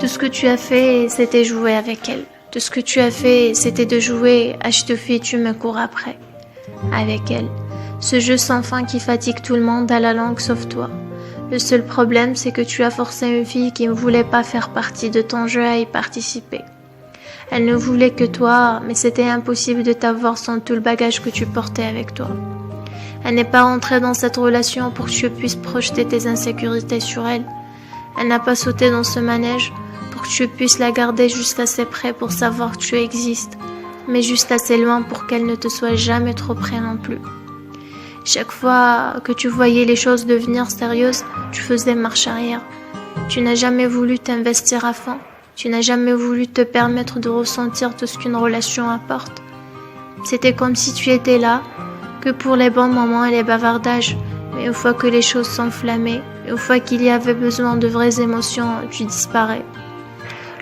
Tout ce que tu as fait, c'était jouer avec elle. Tout ce que tu as fait, c'était de jouer à je te fuis, tu me cours après. Avec elle. Ce jeu sans fin qui fatigue tout le monde à la langue sauf toi. Le seul problème, c'est que tu as forcé une fille qui ne voulait pas faire partie de ton jeu à y participer. Elle ne voulait que toi, mais c'était impossible de t'avoir sans tout le bagage que tu portais avec toi. Elle n'est pas rentrée dans cette relation pour que tu puisses projeter tes insécurités sur elle. Elle n'a pas sauté dans ce manège pour que tu puisses la garder juste assez près pour savoir que tu existes, mais juste assez loin pour qu'elle ne te soit jamais trop près non plus. Chaque fois que tu voyais les choses devenir sérieuses, tu faisais marche arrière. Tu n'as jamais voulu t'investir à fond. Tu n'as jamais voulu te permettre de ressentir tout ce qu'une relation apporte. C'était comme si tu étais là, que pour les bons moments et les bavardages, mais une fois que les choses s'enflammaient, une fois qu'il y avait besoin de vraies émotions, tu disparais.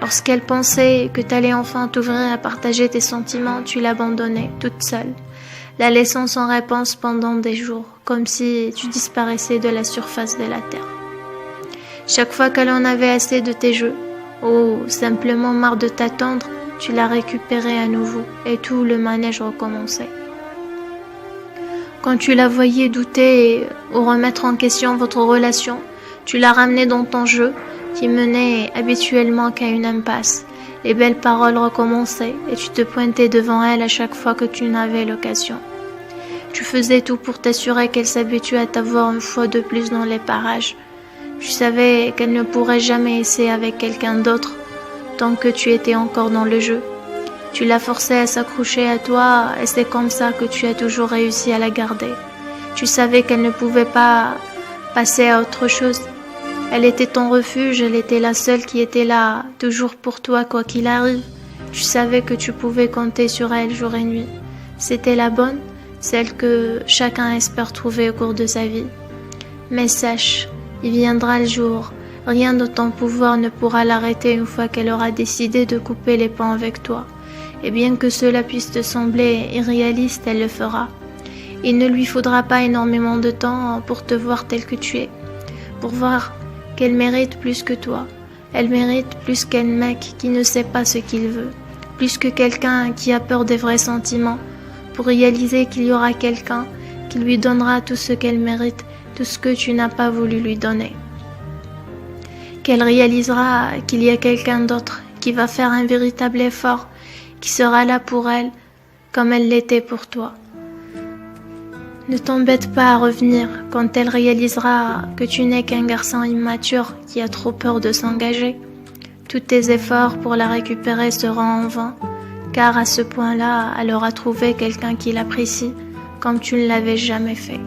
Lorsqu'elle pensait que t'allais enfin t'ouvrir à partager tes sentiments, tu l'abandonnais, toute seule, la laissant sans réponse pendant des jours, comme si tu disparaissais de la surface de la terre. Chaque fois qu'elle en avait assez de tes jeux, ou simplement marre de t'attendre, tu la récupérais à nouveau, et tout le manège recommençait. Quand tu la voyais douter ou remettre en question votre relation, tu la ramenais dans ton jeu, qui menait habituellement qu'à une impasse. Les belles paroles recommençaient et tu te pointais devant elle à chaque fois que tu n'avais l'occasion. Tu faisais tout pour t'assurer qu'elle s'habitue à t'avoir une fois de plus dans les parages. Tu savais qu'elle ne pourrait jamais essayer avec quelqu'un d'autre tant que tu étais encore dans le jeu. Tu la forçais à s'accrocher à toi et c'est comme ça que tu as toujours réussi à la garder. Tu savais qu'elle ne pouvait pas passer à autre chose. Elle était ton refuge, elle était la seule qui était là, toujours pour toi quoi qu'il arrive. Tu savais que tu pouvais compter sur elle jour et nuit. C'était la bonne, celle que chacun espère trouver au cours de sa vie. Mais sache, il viendra le jour, rien de ton pouvoir ne pourra l'arrêter une fois qu'elle aura décidé de couper les ponts avec toi. Et bien que cela puisse te sembler irréaliste, elle le fera. Il ne lui faudra pas énormément de temps pour te voir tel que tu es, pour voir qu'elle mérite plus que toi. Elle mérite plus qu'un mec qui ne sait pas ce qu'il veut, plus que quelqu'un qui a peur des vrais sentiments, pour réaliser qu'il y aura quelqu'un qui lui donnera tout ce qu'elle mérite, tout ce que tu n'as pas voulu lui donner. Qu'elle réalisera qu'il y a quelqu'un d'autre qui va faire un véritable effort, qui sera là pour elle comme elle l'était pour toi. Ne t'embête pas à revenir quand elle réalisera que tu n'es qu'un garçon immature qui a trop peur de s'engager. Tous tes efforts pour la récupérer seront en vain, car à ce point-là, elle aura trouvé quelqu'un qui l'apprécie comme tu ne l'avais jamais fait.